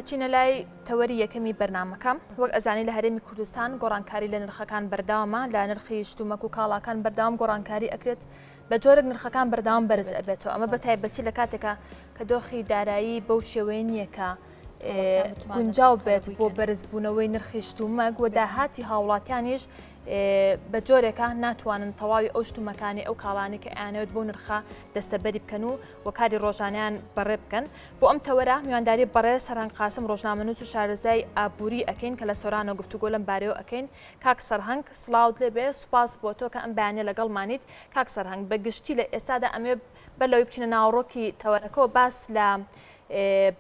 ئەچینە لای تەوەری یەکەمی بەرنامەکەم وەک ئەزانی لە هەرێمی کوردستان گۆڕانکاری لە نرخەکان بەرداوامە لە نرخی شتومەک و کاڵاکان بەرداوام گۆڕانکاری ئەکرێت بە جۆرێک نرخەکان بەرداوام بەرز ئەبێتەوە ئەمە بە تایبەتی لە کاتێکە کە دۆخی دارایی بەو شێوەیە نییە کە گونجاو بێت بۆ بەرزبوونەوەی نرخی شتومەک و داهاتی هاوڵاتیانیش بە جۆرێکە ناتوانن تەواوی ئەو شتومەکانی ئەو کاڵانی کە ئەیانەوێت بۆ نرخە دەستەبەری بکەن و کاری ڕۆژانیان بەڕێ بکەن بۆ ئەم تەوەرە میوانداری بەڕێ سەرهەنگ قاسم ڕۆژنامەنووس و شارەزای ئابووری ئەکەین کە لە سۆرانە گفتوگۆ لەم بارەوە ئەکەین. کاک سەرهەنگ سڵاوت لێبێ، سوپاس بۆ تۆ کە ئەم بەیانیە لەگەڵمانیت. کاک سەرهەنگ بە گشتی لە ئێستادا ئەمێ بەلەوەی بچینە ناوەڕۆکی تەوەرەکەەوە باس لە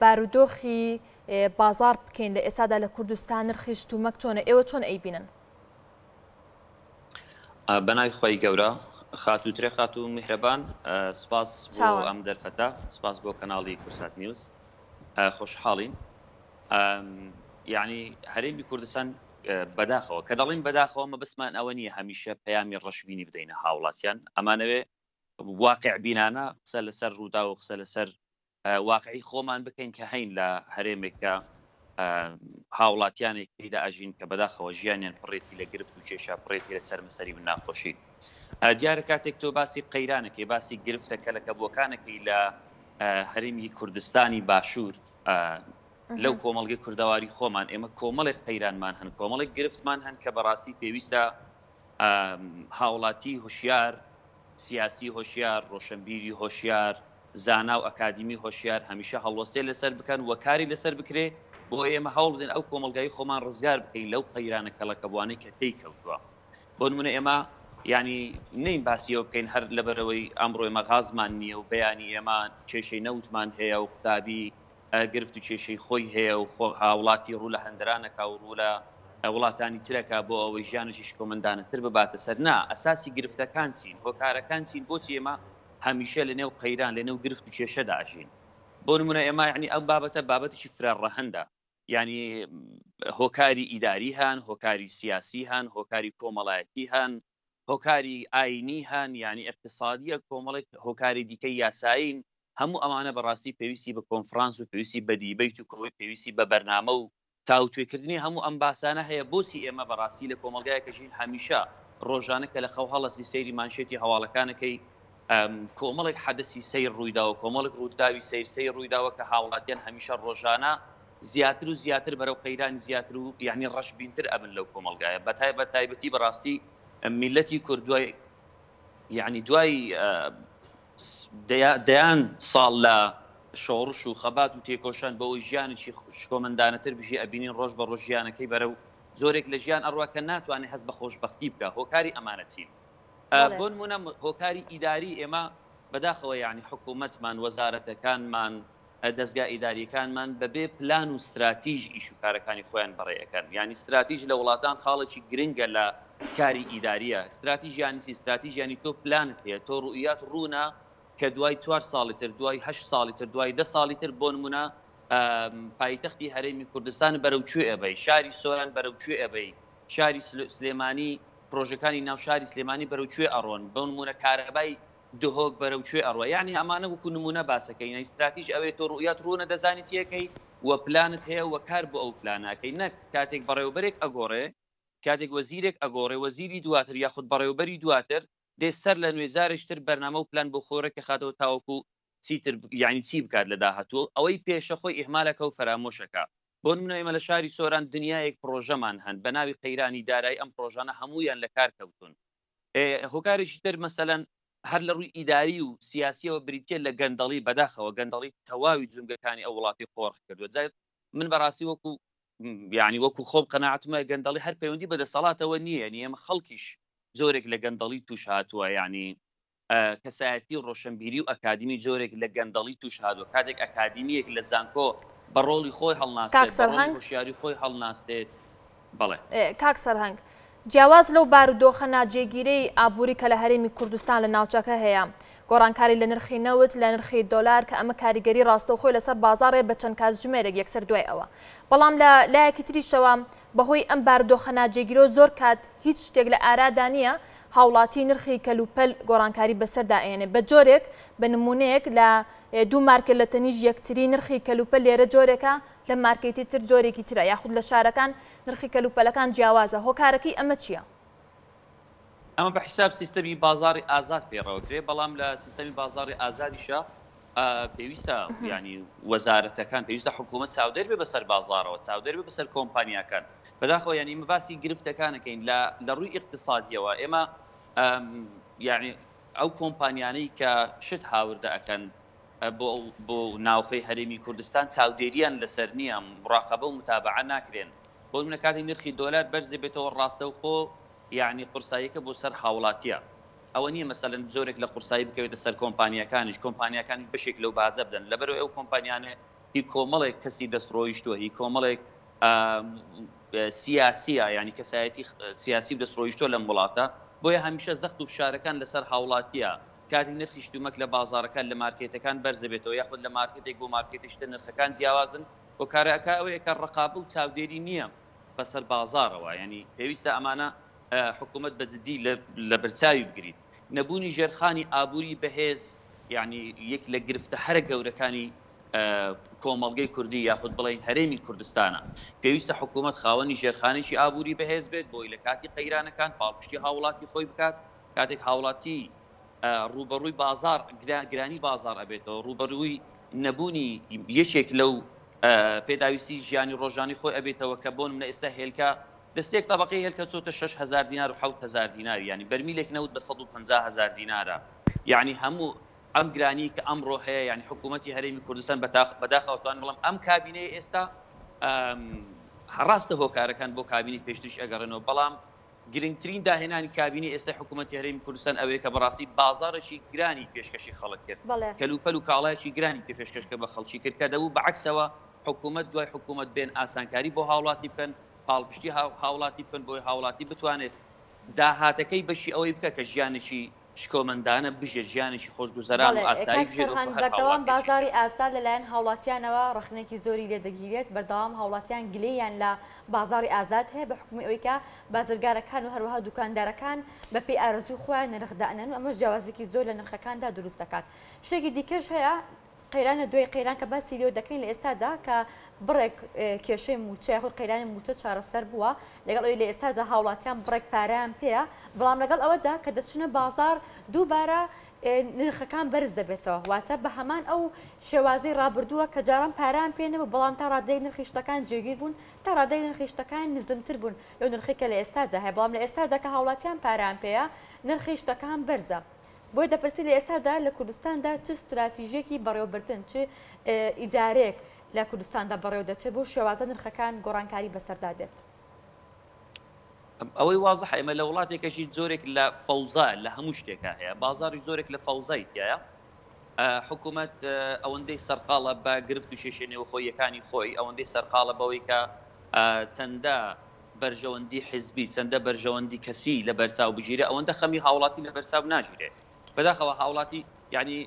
بارودۆخی بازار بکەین لە ئێستادا لە کوردستان نرخی شتومەک چۆنە، ئێوە چۆن ئەیبینن؟ بەناوی خۆی گەورە خاتوترێ خات و میهرەبان، سپاس بۆ ئەم دەرفەتە، سپاس بۆ کەناڵی کورسات نیوز. خۆشحاڵین. یعنی هەرێمی کوردستان بەداخەوە کە دەڵین بەداخەوە مەبەستمان ئەوە نییە هەمیشە پەیامی ڕەشبینی بدەینە هاوڵاتیان، ئەمانەوێ واقع بینانە قسە لەسەر ڕوودا و قسە لەسەر واقعی خۆمان بکەین کە هەین لە هەرێمێکە هاوڵاتیانێک پێدا ئاژین کە بەداخەوە ژیانیان پڕێتی لە گرفت و کێشە پڕێتی لە چەرمەسەری و ناخۆشی. دیارە کاتێک تۆ باسی قەیرانەکەی باسی گرفتە کەلەکەبووەکانەکەی لە هەرێمی کوردستانی باشوور لەو کۆمەڵگەی کوردەواری خۆمان ئێمە کۆمەڵێک قەیرانمان هەن، کۆمەڵێک گرفتمان هەن کە بەڕاستی پێویستە هاوڵاتی هوشیار، سیاسی هۆشیار، ڕۆشنبیری هۆشیار، زانا و ئەکادیمی هۆشیار هەمیشە هەڵوەستێ لەسەر بکەن و کاری لەسەر بکرێ بۆ ئێمە هەوڵ بدەین ئەو کۆمەلگای خۆمان ڕزگار بکەین لەو قەیرانە کەڵەکەبوانەی کە تێی کەوتووە. بۆ نمونە ئێمە ینی نین باسیەوە بکەین هەر لەبەرەوەی ئەمڕۆ ئێمە غازمان نییە و بەیانی ئێمە کێشەی نەوتمان هەیە و قوتابی گرفت و کێشەی خۆی هەیە و هاوڵاتی ڕوو لە هەندرانەکە و ڕوو لە وڵاتانی ترەکە بۆ ئەوەی ژیانشی شکۆمەندانەتر بباتە سەر. نا ئەساسی گرفتەکان چین، هۆکارەکان چین، بۆچی ئێمە هەمیشە لە نێو قەیران لە نێو گرفت و کێشەدا ئاژین. بۆ نمونە ئێمە یعنی ئەو بابەتە بابەتێکی فرارڕەهەندە، ینی هۆکاری ئیداری هەن، هۆکاری سیاسی هەن، هۆکاری کۆمەڵایەتی هەن، هۆکاری ئاینی هەن، ینی اقتصادیە کۆمەڵێک هۆکاری دیکەی یاسایین، هەموو ئەمانە بەڕاستی پێویستی بە کۆنفرانس و پێویستی بە دیبەیت و کۆی پێویستی بە بەرنامە و تاوتوێکردنی هەموو ئەم باسانە هەیە. بۆچی ئێمە بەڕاستی لە کۆمەلگایەکەژین هەمیشە ڕۆژانە کە لە خەو هەڵەسی سەیری مانشێتی هەواڵەکانەکەی کۆمەڵێک حەدەسی سەیر ڕوویداوە، کۆمەڵێک ڕووداوی سەیر ڕوویداوە کە هاوڵاتیان هەمیشە ڕۆژانە زیاتر و زیاتر بەرەو قەیرانی زیاتر و یعنی ڕەشبینتر ئەبن لەو کۆمەلگایە. بە تایبەتی بەڕاستی میلەتی کوردوای یعنی دوای دەیان ساڵ لە شۆڕش و خەبات و تێکۆشان بەوەی ژیانێکی شکۆمەندانەتر بژی ئەبینین ڕۆژ بە ڕۆژ ژیانەکەی بەرەو زۆرێک لە ژیان ئەڕوا کە ناتوانێت هەست بە خۆشبەختی بکە. هۆکاری ئەمانەتین بۆ نمونە هۆکاری ئیداری ئێمە بەداخەوە یعنی حکوومەتمان وەزارەتەکانمان دەستگا ئیداریەکانمان بەبێ پلان و استراتیژ ئیش و کارەکانی خۆیان بەڕێەکەن. ینی استراتیژ لە وڵاتان خاڵێکی گرنگە لە کاری ئیداریە. استراتیژیانی استراتیژیانی تۆ پلانت هەیە، تۆ ڕوئیات ڕوونا کە دوای 4 ساڵی تر، دوای 8 ساڵی تر، دوای 10 ساڵی تر بۆ نمونە پایتەختی هەرێمی کوردستان بەرەو کوێ ئەبەی، شاری سۆران بەرەو کوێ ئەبەی، شاری سلێمانی پرۆژەکانی ناو شاری سلێمانی بەرەو کوێ ئەڕۆن، بۆ نمونە کارەبای دهۆک بەرەو کوێ ئەڕۆ. یعنی ئەمانە وەکو نمونە باسەکەین. استراتیژ ئەوێت تۆ ڕوئیات ڕوونە دەزانی چیەکەی وە پلانت هەیە وە کار بۆ ئەو پلانەکەی، نەک کاتێک بەڕێوەبەرێک ئەگۆڕێ، کاتێک وەزیرێک ئەگۆڕێ، وەزیری دواتر یاخود بەڕێوەبەری دواتر دێ سەر لە نوێزارشتر بەرنامە و پلان بۆ خۆرەکە خاتەوە تاوەکو چیتر یعنی چی بکات لە داهاتوو ئەوەی پێشە خۆی ئیهمالەکە و فەرامۆشەکە. بۆ نمونە ئێمە لە شاری سۆران دنیایەک پرۆژەمان هەن بە ناوی قەیرانی دارایی، ئەم پرۆژانە هەموویان لە کار کەوتون. هۆکارێکی تر مەسەلەن هەر لە ڕووی ئیداری و سیاسیەوە بریتە لە گەندەڵی، بەداخەوە گەندەڵی تەواوی جونگەکانی ئەو وڵاتی قۆڕ کردووە. جای من بەڕاستی وەکو یعنی وەکو خۆم قەناعەتمە گەندەڵی هەر پەیوەندی بەدەسەڵاتەوە نییە، یعنی ئێمە خەڵکیش زۆرێک لە گەندەڵی توش هاتووە، یعنی کەسایەتی و ڕۆشنبیری و ئەکادیمی جۆرێک لە گەندەڵی توش هاتووە. کاتێک ئەکادیمیەک لە زانکۆ بە ڕۆڵی خۆی هەڵناسێت، بە ڕۆڵی هۆشیاری خۆی هەڵناستێت. بەڵێ کاک سەرهەنگ، جیاواز لەو بارودۆخە ناجێگیرەی ئابووری کە لە هەرێمی کوردستان لە ناوچەکە هەیە، گۆڕانکاری لە نرخی نەوت، لە نرخی دۆلار کە ئەمە کاریگەری ڕاستەوخۆی لەسەر بازاڕێ بە چەند کاتژمێرێک یەکسەر دوای ئەوە. بەڵام لە لایەکی تریشەوە بەهۆی ئەم بارودۆخە ناجێگیرۆ زۆر کات هیچ شتێک لە ئارادا نییە هاوڵاتی نرخی کەلوپەل گۆڕانکاری بەسەرداێنێ بە جۆرێک بە نمونەیەک لە دوو مارکێت لە تەنیژ یەکتری نرخی کەلوپەل لێرە جۆرێکە لە مارکێتی تر جۆرێکی ترە یاخود لە شارەکان نرخی کەلوپەلەکان جیاوازە هۆکارەکەی ئەمە چییە؟ ئەمە بە حساب سیستەمی بازاری ئازاد پێڕەوەکرێ بەڵام لە سیستەمی بازاری ئازادیشە پێویستە ینی وەزارەتەکان پێویستە حکوومەت چاودێر بێ بەسەر بازارەوە چاودێر بێ بەسەر کۆمپانیاکان بەداخەوە ینی مەباسی گرفتەکانەکەین لە ڕووی اقتصادیەوە ئێمە یعنی ئەو کۆمپانیانەی کە شت هاوردە ئەەکەن بۆ ناوخەی هەرێمی کوردستان چاودێریان لەسەر نییە مراقەبە و متابعە ناکرێن بۆ منە کاتی نرخی دۆلار بەرزێ بێتەوە ڕاستە و خۆ یعنی قورساییەکە بۆ سەر هاوڵاتیە ئەوە نییە مەسەلەن زۆرێک لە قورسایی بکەوێتە سەر کۆمپانیەکانیش بەشێک لەو بازە بدەن لەبەرەوە ئەو کۆمپانیانە هی کۆمەڵێک کەسی دەستڕۆیشتووە هی کۆمەڵێک سیاسیە ینی کەسایەتی سیاسی دەستڕۆیشتووە لەم وڵاتە بۆیە هەمیشە زەخت و فشارەکان لەسەر هاوڵاتیە کاتی نرخی شتومەک لە بازارەکان لە مارکێتەکان بەرزە بێتەوە یاخود لە مارکێتێک بۆ مارکێتیشتە نرخەکان جیاوازن بۆ کارەکە ئەوەیە کە ڕقابە و چاودێری نییە بەسەر بازارەوە ینی پێویستە ئەمانە حکوومەت بەجددی لە بەرچاوی بگریت نەبوونی ژێرخانی ئابووری بەهێز یعنی یەک لە گرفتە هەرە گەورەکانی کۆمەڵگەی کوردی یاخود بڵین هەرێمی کوردستانە پێویستە حکوومەت خاوەنی ژێرخانێکی ئابووری بەهێز بێت بۆی لە کاتی قەیرانەکان پاڵپشتی هاوڵاتی خۆی بکات کاتێک هاوڵاتی ڕوبەڕووی بازار گرانی بازار ئەبێتەوە ڕوبەڕووی نەبوونی یەکێک لەو پێداویستی ژیانی ڕۆژانی خۆی ئەبێتەوە کە بۆ منە ئێستا هێلکە دەستێک تەبقەی هێلکە چۆتە 6,000 دینار و 7,000 دینار ینی بەرمیلێک نەوت بە 150,000 دینارە یعنی هەموو ئەم گرانی کە ئەمڕۆ هەیە ینی حکوومەتی هەرێمی کوردستان بەداخەوەتوان بڵم ئەم کابینەیە ئێستا ڕاستە هۆکارەکان بۆ کابینی پێشتریش ئەگەڕێنەوە بەڵام گرنگترین داهێنانی کابینی ئێستا حکوومەتی هەرێمی کوردستان ئەوەیە کە بەڕاستی بازارێکی گرانی پێشکەشی خەڵک کرد کەلوپەل و کاڵایکی گرانی پێشکەشکە بە خەڵکی کرد کە دەبوو بەعکسەوە حکوومەت دوای حکوومەت بێن ئاسانکاری بۆ هاوڵاتی بکەن پاڵپشتی هاوڵاتی بکەن بۆی هاوڵاتی بتوانێت داهاتەکەی بەشی ئەوەی بکە کە ژیانێکی شکۆمەندانە بژێ ژیانێکی خۆشگوزەران و ئاسایی بەردەوام بازاری ئازاد لەلایەن هاوڵاتیانەوە ڕخنێکی زۆری لێ دەگیرێت بەردەوام هاوڵاتیان گلەیان لە بازاری ئازاد هەیە بە حکومی ئەوەی کە بازرگارەکان و هەروەها دوکاندارەکان بەپێی ئارەزوی خۆیان نرخدانن و ئەمە جیاوازێکی زۆر لە نرخەکاندا دروست دەکات شتێکی دیکەش هەیە قەیرانە دوای قەیران کە باسی لێو دەکەین لە ئێستادا کە بڕێک کێشەی موچە خۆ قەیرانی موچە چارەسەر بووە لەگەڵ ئەوی لە ئێستادا هاوڵاتیان بڕێک پارەیان پێەیە بەڵام لەگەڵ ئەوەدا کە دەچنە بازار دووبارە نرخەکان بەرز دەبێتەوە واتە بە هەمان ئەو شێوازەی ڕابردووە کە جاران پاران پێێنەوە بەڵام تا ڕادەی نرخی شتەکان جێگیر بوون تا ڕادەی نرخی شتەکان نزمتر بوون لەو نرخێکە لە ئێستادا هەیە بەڵام لە ئێستادا کە هاوڵاتیان پاران پێەیە نرخی شتەکان بەرزە بۆی دەپرسی لە ئێستادا لە کوردستاندا چ استراتیژیەکی بەڕێوەبردن چ ئیدارەیەک لە کوردستاندا بەڕێوە دەچێت بۆ شێوازە نرخەکان گۆڕانکاری بەسەردادێت ئەوەی وازە ئێمە لە وڵاتێکەشی زۆرێک لە فەوزا لە هەموو شتێکە هەیە بازاری زۆرێک لە فەوزای تایە حکوومەت ئەوەندەی سەرقاڵە بە گرفت و شێشێنەوە خۆیەکانی خۆی ئەوەندەی سەرقاڵە بەوەی کە چەندە بەرژەوەندی حیزبی چەندە بەرژەوەندی کەسی لە بەرچاو بژیرە ئەوەندە خەمی هاوڵاتی لە بەرچاو ناژیرێت بەداخەوە هاوڵاتی یعنی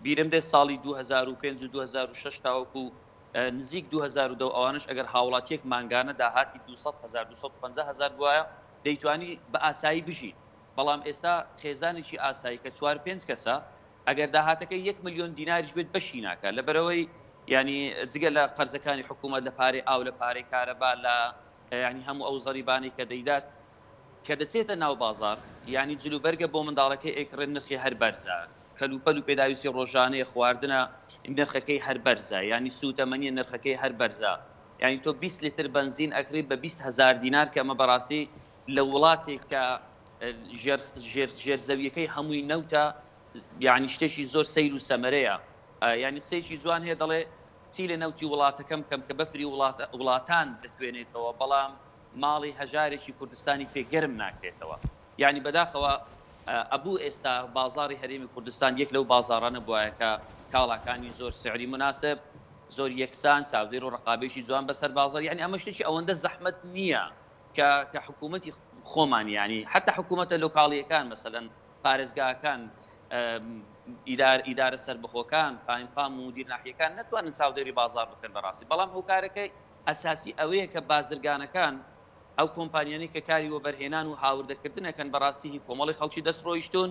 بیرم دێ ساڵی 2005 و 2006 تاوەکو نزیک 2002 ئەوانش ئەگەر هاوڵاتیەک مانگانە داهاتی 250,000 بواە دەیتوانی بە ئاسایی بژیت بەڵام ئێستا خێزانێکی ئاسایی کە 4-5 کەسە ئەگەر داهاتەکەی 1 ملیۆن دیناریش بێت بەشی ناکە لەبەرەوەی ینی جگە لە قەرزەکانی حکوومەت لە پارەی ئاو لە پارەی کارەبا لە ینی هەموو ئەو زەریبانی کە دەیدات کە دەچێتە ناو بازار ینی جلوبەرگە بۆ منداڵەکەی ئەیکڕێن نرخی هەر بەرزە کەلوپەل و پێداویستی ڕۆژانەیە خواردنە نرخەکەی هەر بەرزە ینی سوتەمەنیە نرخەکەی هەر بەرزە ینی تۆ 20 لیتر بنزین ئەکرێت بە 20,000 دینار کە ئەمە بەڕاستی لە وڵاتێک کە ژێرزەویەکەی هەمووی نەوتە یعنی شتێکی زۆر سەیر و سەمەرەیە ینی قسەیەکی جوان هەیە دەڵێ چی لە نەوتی وڵاتەکەم کەم کە بەفری وڵاتان دەتوێنێتەوە بەڵام ماڵی هەژارێکی کوردستانی پێگەرم ناکرێتەوە یعنی بەداخەوە ئەبوو ئێستا بازاری هەرێمی کوردستان یەک لەو بازارانە بووایە کە کاڵاکانی زۆر سعری مناسب زۆر یەکسان چاودێر و ڕقابێکی جوان بەسەر بازار یعنی ئەمە شتێکی ئەوەندە زەحمەت نییە کە حکوومەتی خۆمان ینی حتا حکوومەتە لۆکاڵیەکان مەسەلەن پارێزگاکان ئیدارە سەربەخۆکان پاینپام و مدیر ناحیەکان نەتوانن چاودێری بازار بکەن بەڕاستی بەڵام هۆکارەکەی ئەساسی ئەوەیە کە بازرگانەکان ئەو کۆمپانیانی کە کاری وەبەرهێنان و هاوردەکردنەکەن بەڕاستی کۆمەڵی خەڵکی دەستڕۆیشتون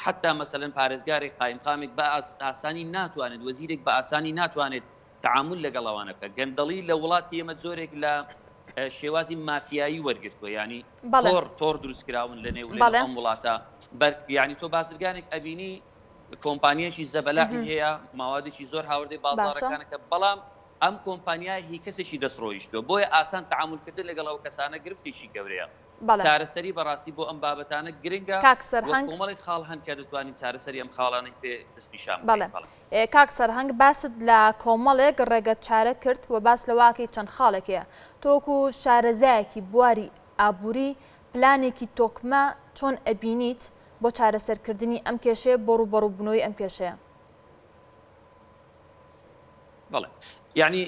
حتا مەسەلەن پارێزگارێک قایمقامێک بە ئاسانی ناتوانێت وەزیرێک بە ئاسانی ناتوانێت تعامل لەگەڵەوانە بکە. گەندەڵی لە وڵاتی ئێمە زۆرێک لە شێوازی مافیایی وەرگرتووە، ینی تۆڕ دروستکراون لە نێو ئەم وڵاتە. یعنی تۆ بازرگانێک ئەبینی کۆمپانیەشی زەبەلاحی هەیە، ماوادێکی زۆر هاوردەی بازاڕەکانەکە، بەڵام ئەم کۆمپانیای هی کەسێکی دەستڕۆیشتووە. بۆیە ئاسان تعاملکردن لەگەڵ ئەو کەسانە گرفتێکی گەورەیە. چارەسەری بەڕاستی بۆ ئەم بابەتانە گرنگە. کۆمەڵێک خاڵ هەن کە دەتوانین چارەسەری ئەم خاڵانەی پێ دەستنیشان بڵێ. کاک سەرهەنگ باست لە کۆمەڵێک ڕێگە چارە کرد و باس لە واقعی چەند خاڵێکەیە. تۆکو شارەزایەکی بواری ئابووری پلانێکی تۆکمە چۆن ئەبینیت بۆ چارەسەرکردنی ئەم کێشەیە بۆ ڕوبەڕووبوونەوەی ئەم کێشەیە؟ بەڵێ، یعنی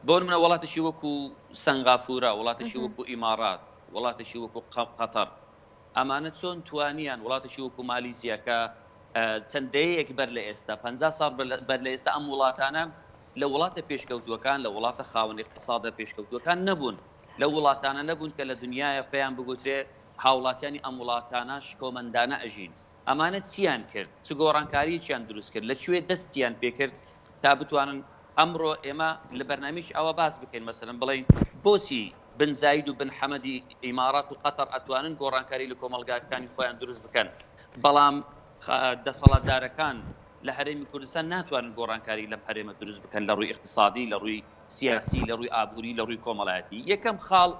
بۆ منە وڵاتێکی وەکو سنگافورە، وڵاتێکی وەکو ئیمارات، وڵاتێکی وەکو قەتەر، ئەمانە چۆن توانیان وڵاتێکی وەکو مالیزیا کە چەندەیەک بەر لە ئێستا 50 ساڵ بەر لە ئێستا ئەم وڵاتانە لە وڵاتە پێشکەوتووەکان لە وڵاتە خاوەن اقتصادە پێشکەوتووەکان نەبوون، لە وڵاتانە نەبوون کە لە دنیاە پێیان بگوترێ هاوڵاتیانی ئەم وڵاتانە شکۆمەندانە ئەژین. ئەمانە چیان کرد؟ چ گۆڕانکارییان دروست کرد؟ لەکوێ دەستیان پێکرد تا بتوانن ئەمڕۆ ئێمە لە بەرنامج ئەوە باس بکەین مەسەلەن بڵین بۆچی بن زاید و بن حەمەدی ئیمارات و قەتەر ئەتوانن گۆڕانکاری لە کۆمەلگاکانی خۆیان دروست بکەن، بەڵام دەسەڵاتدارەکان لە هەرێمی کوردستان ناتوانن گۆڕانکاری لەم هەرێمە دروست بکەن لە ڕووی اقتصادی، لە ڕووی سیاسی، لە ڕووی ئابووری، لە ڕووی کۆمەڵایەتی. یەکەم خاڵ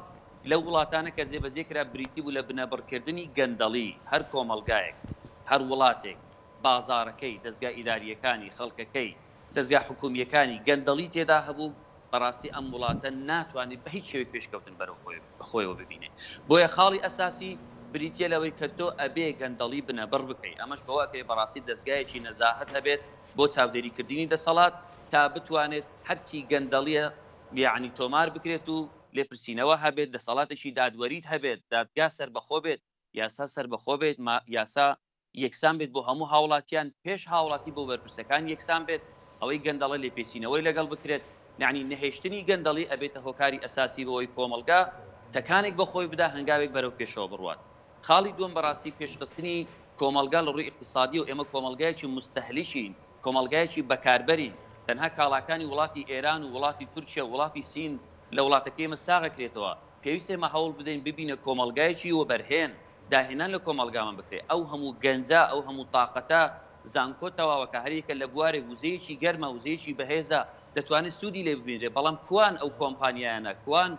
لە وڵاتانە کە جێبەجێکرا بریتی بوو لە بنەبڕکردنی گەندەڵی هەر کۆمەلگایەک، هەر وڵاتێک، بازارەکەی، دەستگا ئیداریەکانی، خەڵکەکەی، دەستگا حکومیەکانی گەندەڵی تێدا هەبوو، بەڕاستی ئەم وڵاتە ناتوانێت بە هیچ شێوەیە پێشکەوتن بەرەو خۆیەوە ببینێت. بۆیە خاڵی ئەساسی بریتە لەوەی کە تۆ ئەبێ گەندەڵی بنەبڕ بکەیت. ئەمەش بەواکەی بەڕاستی دەستگایەکی نەزاهت هەبێت بۆ چاودێریکردنی دەسەڵات تا بتوانێت هەرچی گەندەڵیە یعنی تۆمار بکرێت و لێپرسینەوە هەبێت، دەسەڵاتێکی دادوەریت هەبێت، دادگا سەربەخۆ بێت، یاسا سەربەخۆ بێت، یاسا یەکسان بێت بۆ هەموو هاوڵاتیان، پێش هاوڵاتی بۆ بەرپرسەکان یەکسان بێت، ئەوەی گەندەڵە لێپێسینەوەی لەگەڵ بکرێت. یعنی نەهێشتنی گەندەڵی ئەبێتە هۆکاری ئەساسی بۆەوەی کۆمەلگا تەکانێک بەخۆی بدا هەنگاوێک بەرەو پێشەوە بڕوات. خاڵی دووەم بەڕاستی پێشخستنی کۆمەلگا لە ڕووی اقتصادی و ئێمە کۆمەلگایەکی مستەهلیشین، کۆمەلگایەکی بەکاربەرین. تەنها کاڵاکانی وڵاتی ئێران و وڵاتی تورکیا و وڵاتی سین لە وڵاتەکەی ئێمە ساغەکرێتەوە. پێویستە ئێمە هەوڵ بدەین ببینە کۆمەلگایەکی وەبەرهێن داهێنان لە کۆمەلگامان بکرێت. ئەو هەموو گەنجە، ئەو هەموو تااقەتە زانکۆ تەواوەکە هەرێکە لە بوارێک وزەیەکی گەرمە، وزەیەکی بەهێزە دەتوانێت سوودی لێ ببینرێت، بەڵام کوان ئەو کۆمپانیایانە، کوان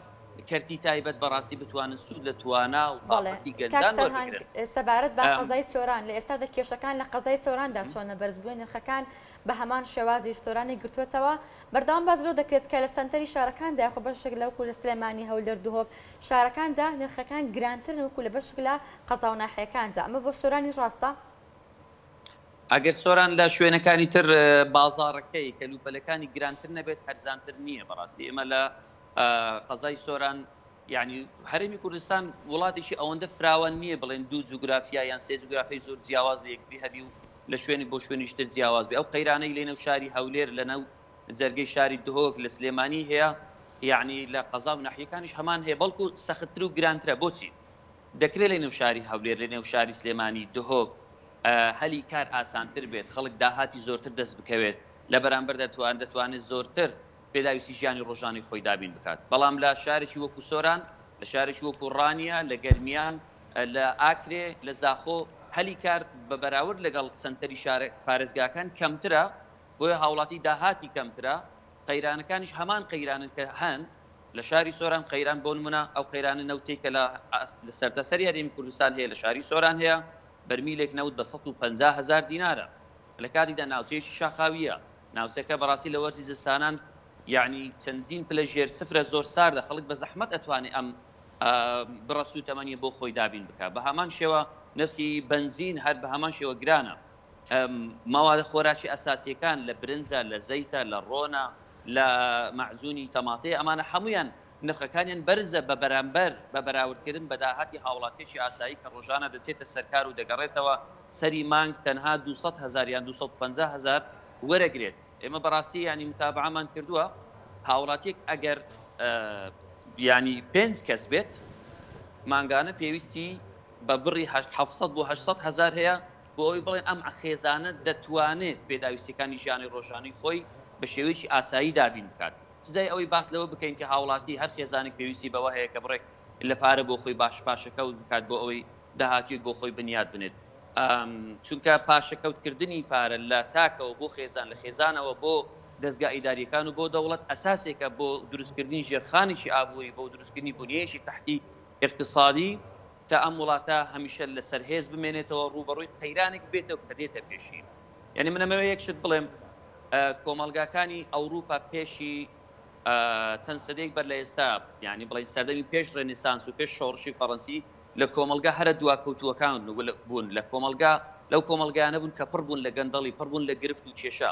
کەرتی تایبەت بەڕاستی بتوانن سوود لە توانا و باڵەتی گەنجان وەربگرن. سەبارەت بە قەزای سۆران لە ئێستادا کێشەکان لە قەزای سۆراندا چۆنە بەرزبووی نرخەکان بە هەمان شێوازی سۆرانی گرتوێتەوە. بەردەوام بازرۆ دەکرێت کە لە سنتەری شارەکاندا یاخۆ بەشێک لەوکو لە سلێمانی هەولێر دوهۆک شارەکاندا نرخەکان گرانترن وەکو لە بەشێک لە قەزا و ناحیەکاندا. ئەمە بۆ سۆرانی ڕاستە؟ ئەگەر سۆران لە شوێنەکانی تر بازاڕەکەی کەلوپەلەکانی گرانتر نەبێت هەرزانتر نییە. بەڕاستی ئێمە لە قەزای سۆران یعنی هەرێمی کوردستان وڵاتێکی ئەوەندە فراوان نییە بڵێن دوو جوگرافیا یان سێ جوگرافیای زۆر جیاواز لە یەکتری هەبی و لە شوێنی بۆ شوێنی تر جیاواز بێ. ئەو قەیرانەی لێنەو شاری هەولێر لەنەو جەرگەی شاری دهۆک لە سلێمانی هەیە، یعنی لە قەزا و ناحیەکانیش هەمان هەیە، بەڵکو سەختتر و گرانترە. بۆچی؟ دەکرێت لەنێو شاری هەولێر، لەنێو شاری سلێمانی دهۆک هەلی کار ئاسانتر بێت، خەڵک داهاتی زۆرتر دەست بکەوێت، لە بەرامبەر دەتوانێت زۆرتر پێداویستی ژیانی ڕۆژانی خۆی دابین بکات. بەڵام لە شارێکی وەکو سۆران، لە شارێکی وەکو ڕانیە، لە گەرمیان، لە ئاکرێ، لە زاخۆ هەلی کار بە بەراورد لەگەڵ سنتەری پارێزگاکان کەمترە، بۆیە هاوڵاتی داهاتی کەمترە. قەیرانەکانیش هەمان قەیرانن کە هەن لە شاری سۆران. قەیران بۆ نمونە ئەو قەیرانە نەوتێک کە لە سەرتاسەری هەرێمی کوردستان هەیە لە شاری سۆران هەیە، بەرمیلێک نەوت بە 150,000 دینارە. لە کاتیدا ناوچەیەکی شاخاویە، ناوچەکە بەڕاستی لە وەرزی زستانان یعنی چەندین پلەژێر سفرە زۆر ساردە، خەڵک بە زەحمەت ئەتوانێت ئەم بڕەسو و تەمەنیە بۆ خۆی دابین بکات. بە هەمان شێوە نرخی بنزین هەر بە هەمان شێوە گرانە. ماوادە خۆراکی ئەساسیەکان لە برنجە، لە زەیتە، لە ڕۆنە، لە مەعزوونی تەماتێ، ئەمانە هەمویان نرخەکانیان بەرزە بە بەرامبەر بە بەراوردکردن بە داهاتی هاوڵاتێکی ئاسایی کە ڕۆژانە دەچێتە سەرکار و دەگەڕێتەوە سەری مانگ تەنها 200,000 یان 250,000 وەرەگرێت. ئێمە بەڕاستی ینی متابعەمان کردووە، هاوڵاتێک ئەگەر ینی 5 کەس بێت مانگانە پێویستی بە بڕی 700 بۆ 800 هزار هەیە بۆ ئەوی بڵێن ئەم خێزانە دەتوانێت پێداویستەکانی ژیانی ڕۆژانەی خۆی بە شێوەیەکی ئاسایی دابین بکات. سزای ئەوەی باس لەوە بکەین کە هاوڵاتی هەر خێزانێک پێویستی بەوە هەیە کە بڕێک لە پارە بۆ خۆی باش پاشەکەوت بکات بۆ ئەوەی داهاتوێک بۆ خۆی بنیاد بنێت. چونکە پاشەکەوتکردنی پارە لە تاکەوە بۆ خێزان لە خێزانەوە بۆ دەستگا ئیداریەکان و بۆ دەوڵەت ئەساسێکە بۆ دروستکردنی ژێرخانێکی ئابووری بۆ دروستکردنی بنیەیەکی تحتی اقتصادی تا ئەم وڵاتە هەمیشە لە سەرهێز بمێنێتەوە ڕوبەڕووی قەیرانێک بێتەوە کە دێتە پێشین. یعنی منەمەوە یەکشت بڵێم کۆمەلگاکانی ئەوروپا پێشی چەند سەدەیەک بەر لە ئێستا یعنی بڵین سەردەمی پێش ڕێنیسانس و پێش شۆڕشی فەڕەنسی لە کۆمەلگا هەرە دواکەوتووەکان بوون لە کۆمەلگا لەو کۆمەلگایانە بوون کە پڕ بوون لە گەندەڵی پڕ بوون لە گرفت و کێشە.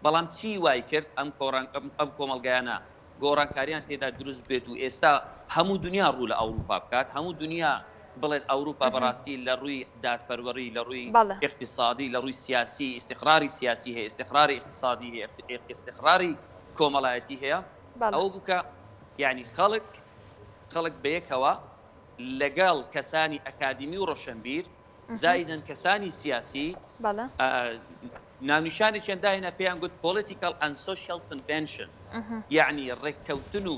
بەڵام چی وای کرد ئەم کۆمەلگایانە گۆڕانکاریان تێدا دروست بێت و ئێستا هەموو دنیا ڕوو لە ئەوروپا بکات هەموو دنیا بڵێت ئەوروپا بەڕاستی لە ڕووی دادپەروەری لە ڕووی اقتصادی لە ڕووی سیاسی استقراری سیاسی هەیە استقراری اقتصادی هەیە استقراری کۆمەڵایەتی هەیە ئەو بکە یعنی خەڵک بەیەکەوە لەگەڵ کەسانی ئەکادمی و ڕۆشنبیر زایدن کەسانی سیاسی ناونیشانی چەندداهێنە پێیان گوت political and social conventions یعنی ڕێککەوتن و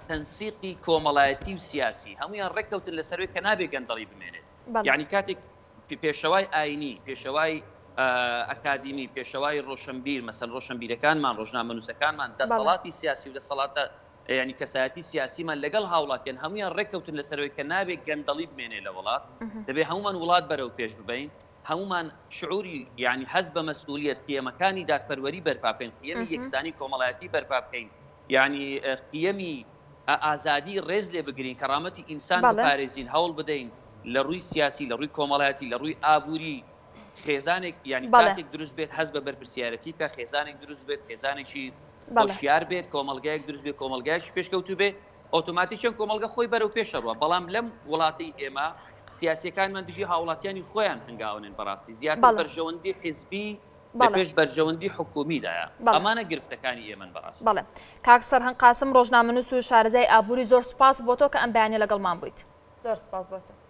تەنسیقی کۆمەڵایەتی و سیاسی هەمویان ڕێککەوتن لەسەروی کە نابێ گەندەڵی بمێنێت یعنی کاتێک پێشەوای ئاینی پێشەوای ئەکادمی پێشەوای ڕۆشنبیر مەسەن ڕۆشنبیرەکانمان ڕۆژنامەنووسەکانمان دەسەڵاتی سیاسی و دەسەڵاتە ینی کەسایەتی سیاسیمان لەگەڵ هاوڵاتیان هەمویان ڕێککەوتن لەسەرەوەی کە نابێت گەندەڵی بمێنێ لە وڵات دەبێت هەمومان وڵات بەرەو پێش ببین هەمومان شعوری یعنی حەز بە مەسئولیت قیەمەکانی دادپەروەری بەرپا بکەین قیەمی یەکسانی کۆمەڵایەتی بەرپا بکەین یعنی قیەمی ئازادی ڕێز لێ بگرین کەڕامەتی ئینسان بپارێزین هەوڵ بدەین لە ڕووی سیاسی لە ڕووی کۆمەڵایەتی لە ڕووی ئابووری خێزانێک یعنی کاتێک دروست بێت حەز بە بەرپرسیارەتی بکە خێزانێک دروست بێت خێزانێکی هۆشیار بێت کۆمەلگایەک دروست بێت کۆمەلگایەکی پێشکەوتوو بێت ئۆتۆماتیکیان کۆمەلگە خۆی بەرەو پێشەڕوە بەڵام لەم وڵاتی ئێمە سیاسیەکانمان دژی هاوڵاتیانی خۆیان هەنگاونن بەڕاستی زیاتر بەرژەوەندی حیزبی لە پێش بەرژەوەندی حکومیدایە ئەمانە گرفتەکانی ئێمە بەڕاستی. بەڵێ کاک سەرهەنگ قاسم ڕۆژنامەنووس و شارەزای ئابووری زۆر سوپاس بۆ تۆ کە ئەم بەیانیە لەگەڵمان بوویت. زۆر سوپاس بۆ تۆ.